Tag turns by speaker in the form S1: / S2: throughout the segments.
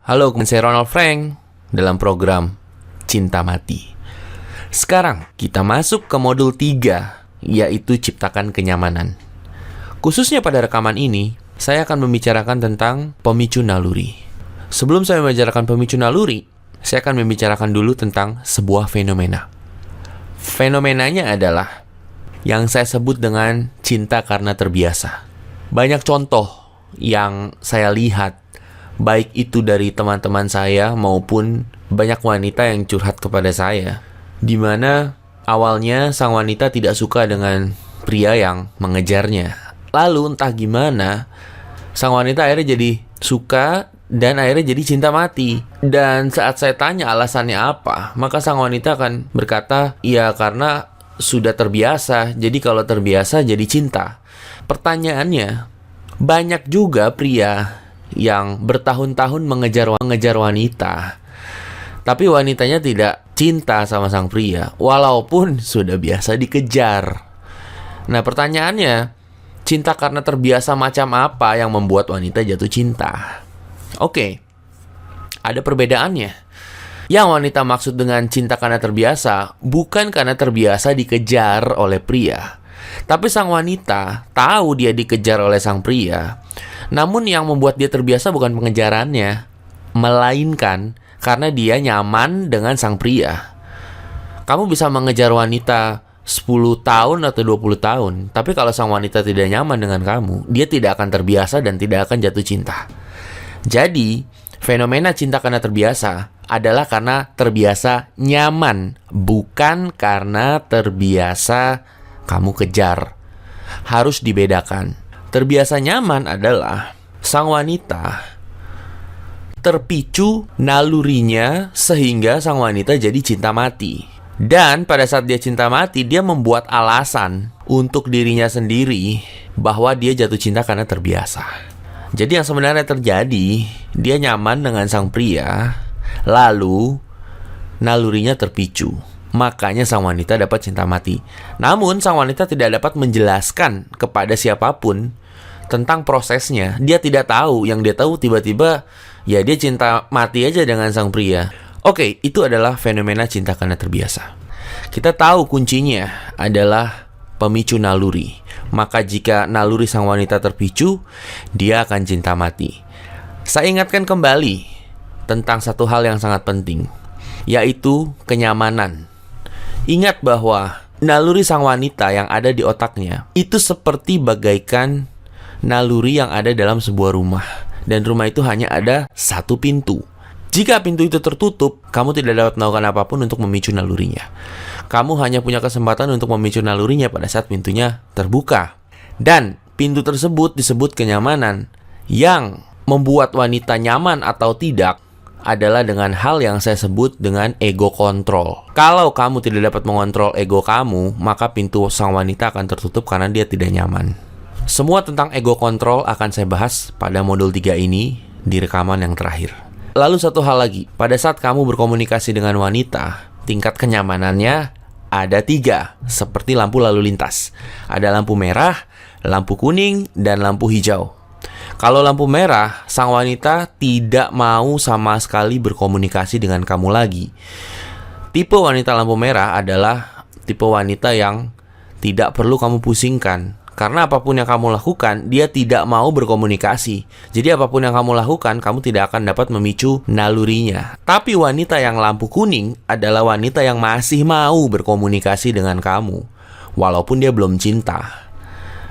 S1: Halo, saya Ronald Frank dalam program Cinta Mati. Sekarang kita masuk ke modul 3, yaitu ciptakan kenyamanan. Khususnya pada rekaman ini, saya akan membicarakan tentang pemicu naluri. Sebelum saya membicarakan pemicu naluri, saya akan membicarakan dulu tentang sebuah fenomena. Fenomenanya adalah yang saya sebut dengan cinta karena terbiasa. Banyak contoh yang saya lihat, baik itu dari teman-teman saya maupun banyak wanita yang curhat kepada saya, di mana awalnya sang wanita tidak suka dengan pria yang mengejarnya. Lalu entah gimana, sang wanita akhirnya jadi suka dan akhirnya jadi cinta mati. Dan saat saya tanya alasannya apa, maka sang wanita akan berkata, ya karena sudah terbiasa, jadi kalau terbiasa jadi cinta. Pertanyaannya, banyak juga pria yang bertahun-tahun mengejar wanita, tapi wanitanya tidak cinta sama sang pria, walaupun sudah biasa dikejar. Nah, pertanyaannya, cinta karena terbiasa macam apa yang membuat wanita jatuh cinta? Oke, ada perbedaannya. Yang wanita maksud dengan cinta karena terbiasa, bukan karena terbiasa dikejar oleh pria, tapi sang wanita tahu dia dikejar oleh sang pria. Namun yang membuat dia terbiasa bukan pengejarannya, melainkan karena dia nyaman dengan sang pria. Kamu bisa mengejar wanita 10 tahun atau 20 tahun, tapi kalau sang wanita tidak nyaman dengan kamu, dia tidak akan terbiasa dan tidak akan jatuh cinta. Jadi, fenomena cinta karena terbiasa adalah karena terbiasa nyaman, bukan karena terbiasa kamu kejar. Harus dibedakan. Terbiasa nyaman adalah sang wanita terpicu nalurinya sehingga sang wanita jadi cinta mati. Dan pada saat dia cinta mati, dia membuat alasan untuk dirinya sendiri bahwa dia jatuh cinta karena terbiasa. Jadi yang sebenarnya terjadi, dia nyaman dengan sang pria, lalu nalurinya terpicu. Makanya sang wanita dapat cinta mati. Namun sang wanita tidak dapat menjelaskan kepada siapapun tentang prosesnya. Dia tidak tahu. Yang dia tahu tiba-tiba ya dia cinta mati aja dengan sang pria. Oke, itu adalah fenomena cinta karena terbiasa. Kita tahu kuncinya adalah pemicu naluri. Maka jika naluri sang wanita terpicu, dia akan cinta mati. Saya ingatkan kembali tentang satu hal yang sangat penting, yaitu kenyamanan. Ingat bahwa naluri sang wanita yang ada di otaknya itu seperti bagaikan naluri yang ada dalam sebuah rumah. Dan rumah itu hanya ada satu pintu. Jika pintu itu tertutup, kamu tidak dapat melakukan apapun untuk memicu nalurinya. Kamu hanya punya kesempatan untuk memicu nalurinya pada saat pintunya terbuka. Dan pintu tersebut disebut kenyamanan. Yang membuat wanita nyaman atau tidak adalah dengan hal yang saya sebut dengan ego control. Kalau kamu tidak dapat mengontrol ego kamu, maka pintu sang wanita akan tertutup karena dia tidak nyaman. Semua tentang ego control akan saya bahas pada modul 3 ini di rekaman yang terakhir. Lalu satu hal lagi, pada saat kamu berkomunikasi dengan wanita, tingkat kenyamanannya ada 3, seperti lampu lalu lintas. Ada lampu merah, lampu kuning, dan lampu hijau. Kalau lampu merah, sang wanita tidak mau sama sekali berkomunikasi dengan kamu lagi. Tipe wanita lampu merah adalah tipe wanita yang tidak perlu kamu pusingkan. Karena apapun yang kamu lakukan, dia tidak mau berkomunikasi. Jadi apapun yang kamu lakukan, kamu tidak akan dapat memicu nalurinya. Tapi wanita yang lampu kuning adalah wanita yang masih mau berkomunikasi dengan kamu, walaupun dia belum cinta.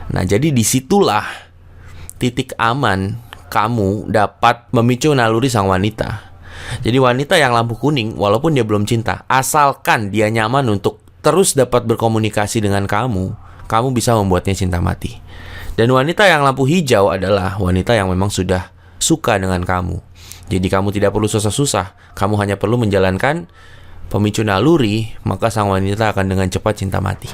S1: Nah, jadi disitulah titik aman kamu dapat memicu naluri sang wanita. Jadi wanita yang lampu kuning, walaupun dia belum cinta, asalkan dia nyaman untuk terus dapat berkomunikasi dengan kamu bisa membuatnya cinta mati. Dan wanita yang lampu hijau adalah wanita yang memang sudah suka dengan kamu. Jadi kamu tidak perlu susah-susah, kamu hanya perlu menjalankan pemicu naluri, maka sang wanita akan dengan cepat cinta mati.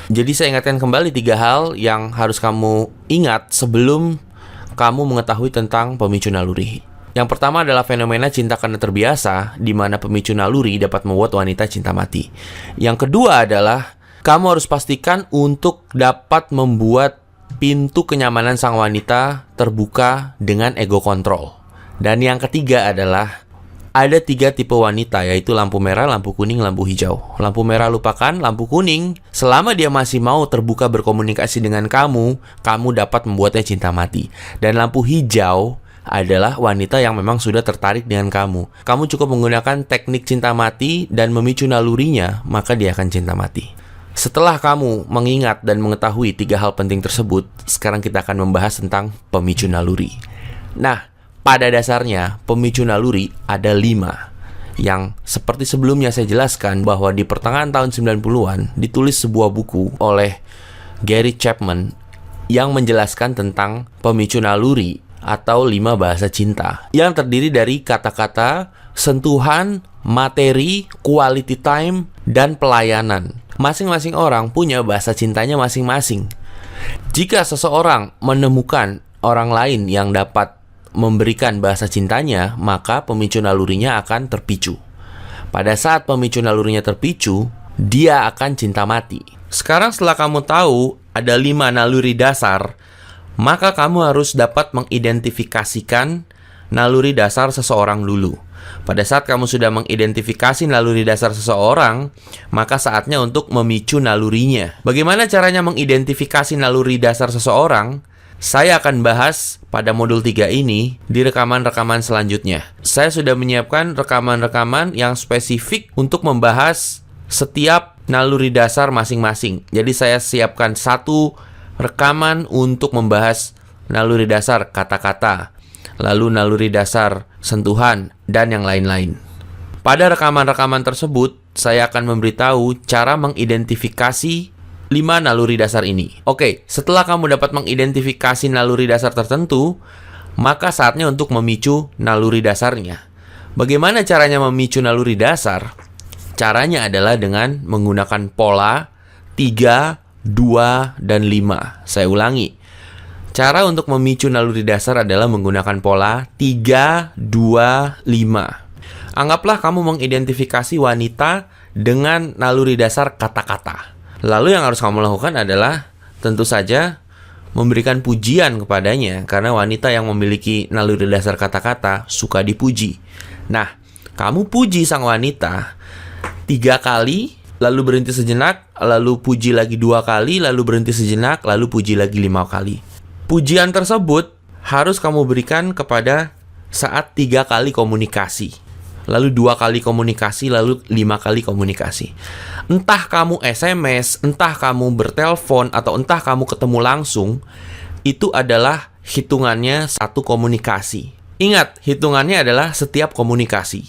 S1: Jadi saya ingatkan kembali 3 hal yang harus kamu ingat sebelum kamu mengetahui tentang pemicu naluri. Yang pertama adalah fenomena cinta karena terbiasa, di mana pemicu naluri dapat membuat wanita cinta mati. Yang kedua adalah kamu harus pastikan untuk dapat membuat pintu kenyamanan sang wanita terbuka dengan ego control. Dan yang ketiga adalah ada 3 tipe wanita, yaitu lampu merah, lampu kuning, lampu hijau. Lampu merah lupakan, lampu kuning, selama dia masih mau terbuka berkomunikasi dengan kamu dapat membuatnya cinta mati. Dan lampu hijau adalah wanita yang memang sudah tertarik dengan kamu. Kamu cukup menggunakan teknik cinta mati dan memicu nalurinya, maka dia akan cinta mati. Setelah kamu mengingat dan mengetahui 3 hal penting tersebut, sekarang kita akan membahas tentang pemicu naluri. Nah, pada dasarnya, pemicu naluri ada 5. Yang seperti sebelumnya saya jelaskan bahwa di pertengahan tahun 90-an ditulis sebuah buku oleh Gary Chapman yang menjelaskan tentang pemicu naluri atau 5 bahasa cinta, yang terdiri dari kata-kata, sentuhan, materi, quality time, dan pelayanan. Masing-masing orang punya bahasa cintanya masing-masing. Jika seseorang menemukan orang lain yang dapat memberikan bahasa cintanya, maka pemicu nalurinya akan terpicu. Pada saat pemicu nalurinya terpicu, dia akan cinta mati. Sekarang setelah kamu tahu ada 5 naluri dasar, maka kamu harus dapat mengidentifikasikan naluri dasar seseorang dulu. Pada saat kamu sudah mengidentifikasi naluri dasar seseorang, maka saatnya untuk memicu nalurinya. Bagaimana caranya mengidentifikasi naluri dasar seseorang? Saya akan bahas pada modul 3 ini di rekaman-rekaman selanjutnya. Saya sudah menyiapkan rekaman-rekaman yang spesifik untuk membahas setiap naluri dasar masing-masing. Jadi saya siapkan 1 rekaman untuk membahas naluri dasar kata-kata, lalu naluri dasar sentuhan, dan yang lain-lain. Pada rekaman-rekaman tersebut, saya akan memberitahu cara mengidentifikasi 5 naluri dasar ini. Oke, setelah kamu dapat mengidentifikasi naluri dasar tertentu, maka saatnya untuk memicu naluri dasarnya. Bagaimana caranya memicu naluri dasar? Caranya adalah dengan menggunakan pola 3, 2, dan 5. Saya ulangi. Cara untuk memicu naluri dasar adalah menggunakan pola 3, 2, 5. Anggaplah kamu mengidentifikasi wanita dengan naluri dasar kata-kata. Lalu yang harus kamu lakukan adalah tentu saja memberikan pujian kepadanya, karena wanita yang memiliki naluri dasar kata-kata suka dipuji. Nah, kamu puji sang wanita 3 kali, lalu berhenti sejenak, lalu puji lagi 2 kali, lalu berhenti sejenak, lalu puji lagi 5 kali. Pujian tersebut harus kamu berikan kepada saat 3 kali komunikasi, lalu 2 kali komunikasi, lalu 5 kali komunikasi. Entah kamu SMS, entah kamu bertelepon, atau entah kamu ketemu langsung, itu adalah hitungannya 1 komunikasi. Ingat, hitungannya adalah setiap komunikasi.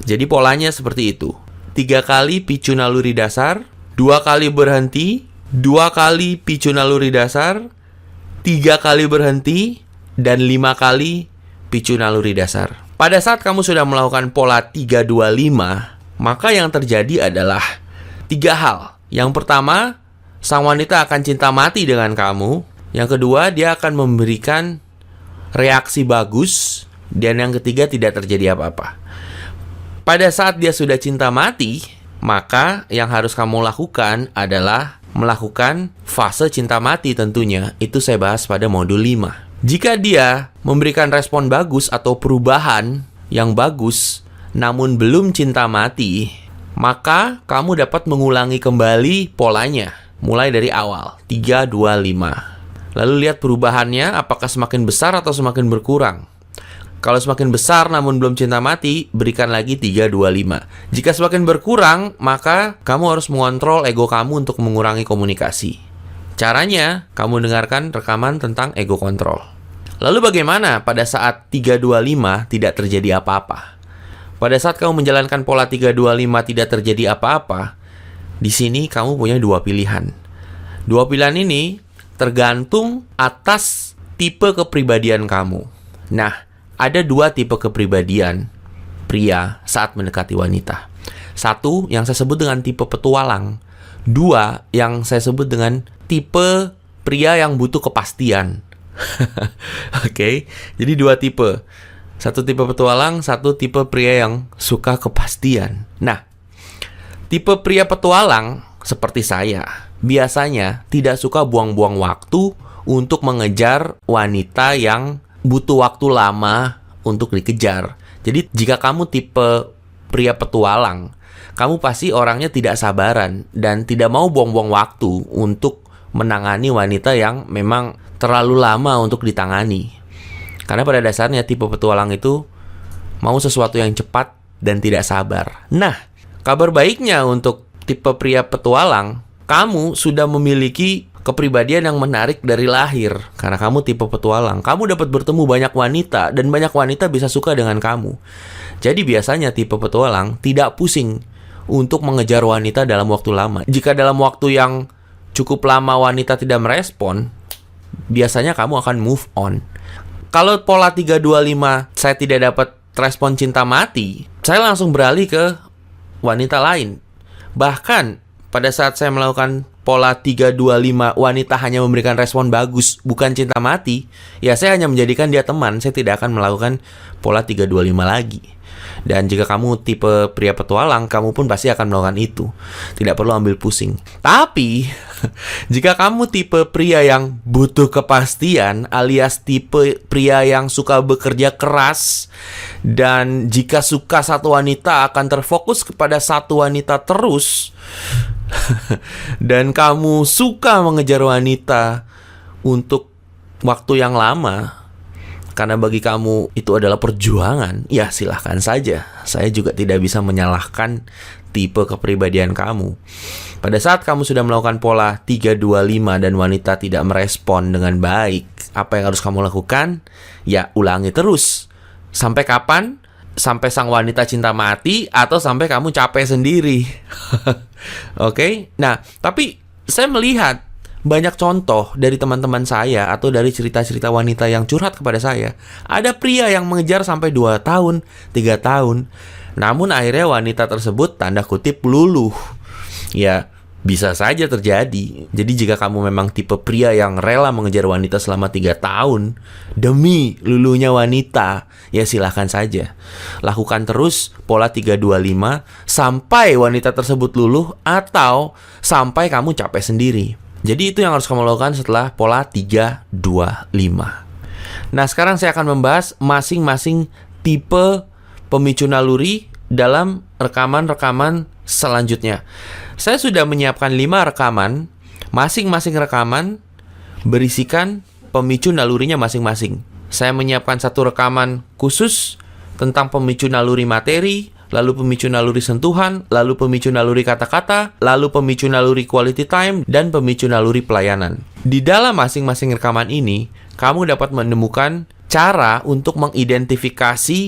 S1: Jadi polanya seperti itu. 3 kali picu naluri dasar, 2 kali berhenti, 2 kali picu naluri dasar, 3 kali berhenti, dan 5 kali picu naluri dasar. Pada saat kamu sudah melakukan pola 3, 2, 5, maka yang terjadi adalah 3 hal. Yang pertama, sang wanita akan cinta mati dengan kamu. Yang kedua, dia akan memberikan reaksi bagus. Dan yang ketiga, tidak terjadi apa-apa. Pada saat dia sudah cinta mati, maka yang harus kamu lakukan adalah melakukan fase cinta mati tentunya. Itu saya bahas pada modul 5. Jika dia memberikan respon bagus atau perubahan yang bagus, namun belum cinta mati, maka kamu dapat mengulangi kembali polanya, mulai dari awal, 3, 2, 5. Lalu lihat perubahannya, apakah semakin besar atau semakin berkurang. Kalau semakin besar namun belum cinta mati, berikan lagi 3, 2, 5. Jika semakin berkurang, maka kamu harus mengontrol ego kamu untuk mengurangi komunikasi. Caranya, kamu dengarkan rekaman tentang ego kontrol. Lalu bagaimana pada saat 3, 2, 5 tidak terjadi apa-apa? Pada saat kamu menjalankan pola 3, 2, 5 tidak terjadi apa-apa, di sini kamu punya 2 pilihan. 2 pilihan ini tergantung atas tipe kepribadian kamu. Nah, ada 2 tipe kepribadian pria saat mendekati wanita. 1 yang saya sebut dengan tipe petualang. 2 yang saya sebut dengan tipe pria yang butuh kepastian. Oke, jadi 2 tipe. 1 tipe petualang, 1 tipe pria yang suka kepastian. Nah, tipe pria petualang seperti saya biasanya tidak suka buang-buang waktu untuk mengejar wanita yang butuh waktu lama untuk dikejar. Jadi jika kamu tipe pria petualang, kamu pasti orangnya tidak sabaran dan tidak mau buang-buang waktu untuk menangani wanita yang memang terlalu lama untuk ditangani. Karena pada dasarnya tipe petualang itu mau sesuatu yang cepat dan tidak sabar. Nah, kabar baiknya untuk tipe pria petualang, kamu sudah memiliki kepribadian yang menarik dari lahir. Karena kamu tipe petualang, kamu dapat bertemu banyak wanita dan banyak wanita bisa suka dengan kamu. Jadi biasanya tipe petualang tidak pusing untuk mengejar wanita dalam waktu lama. Jika dalam waktu yang cukup lama wanita tidak merespon, biasanya kamu akan move on. Kalau pola 325 saya tidak dapat respon cinta mati, saya langsung beralih ke wanita lain. Bahkan pada saat saya melakukan pola 325 wanita hanya memberikan respon bagus, bukan cinta mati, ya saya hanya menjadikan dia teman. Saya tidak akan melakukan pola 325 lagi. Dan jika kamu tipe pria petualang, kamu pun pasti akan melakukan itu. Tidak perlu ambil pusing. Tapi jika kamu tipe pria yang butuh kepastian, alias tipe pria yang suka bekerja keras, dan jika suka satu wanita akan terfokus kepada satu wanita terus, dan kamu suka mengejar wanita untuk waktu yang lama, karena bagi kamu itu adalah perjuangan, ya silahkan saja. Saya juga tidak bisa menyalahkan tipe kepribadian kamu. Pada saat kamu sudah melakukan pola 325 dan wanita tidak merespon dengan baik, apa yang harus kamu lakukan? Ya ulangi terus. Sampai kapan? Sampai sang wanita cinta mati atau sampai kamu capek sendiri. Oke? Nah, tapi saya melihat banyak contoh dari teman-teman saya atau dari cerita-cerita wanita yang curhat kepada saya. Ada pria yang mengejar sampai 2 tahun, 3 tahun. Namun akhirnya wanita tersebut tanda kutip luluh. Ya, bisa saja terjadi. Jadi jika kamu memang tipe pria yang rela mengejar wanita selama 3 tahun demi luluhnya wanita, ya silahkan saja. Lakukan terus pola 325 sampai wanita tersebut luluh atau sampai kamu capek sendiri. Jadi itu yang harus kamu lakukan setelah pola 325. Nah, sekarang saya akan membahas masing-masing tipe pemicu naluri dalam rekaman-rekaman selanjutnya. Saya sudah menyiapkan 5 rekaman. Masing-masing rekaman berisikan pemicu nalurinya masing-masing. Saya menyiapkan 1 rekaman khusus tentang pemicu naluri materi, lalu pemicu naluri sentuhan, lalu pemicu naluri kata-kata, lalu pemicu naluri quality time, dan pemicu naluri pelayanan. Di dalam masing-masing rekaman ini, kamu dapat menemukan cara untuk mengidentifikasi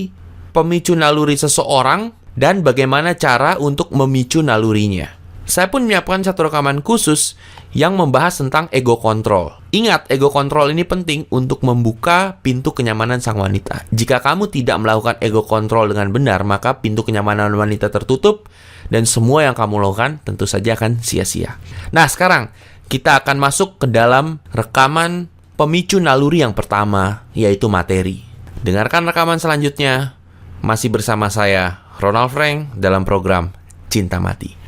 S1: pemicu naluri seseorang dan bagaimana cara untuk memicu nalurinya. Saya pun menyiapkan 1 rekaman khusus yang membahas tentang ego control. Ingat, ego control ini penting untuk membuka pintu kenyamanan sang wanita. Jika kamu tidak melakukan ego control dengan benar, maka pintu kenyamanan wanita tertutup dan semua yang kamu lakukan tentu saja akan sia-sia. Nah, sekarang kita akan masuk ke dalam rekaman pemicu naluri yang pertama, yaitu materi. Dengarkan rekaman selanjutnya. Masih bersama saya, Ronald Frank, dalam program Cinta Mati.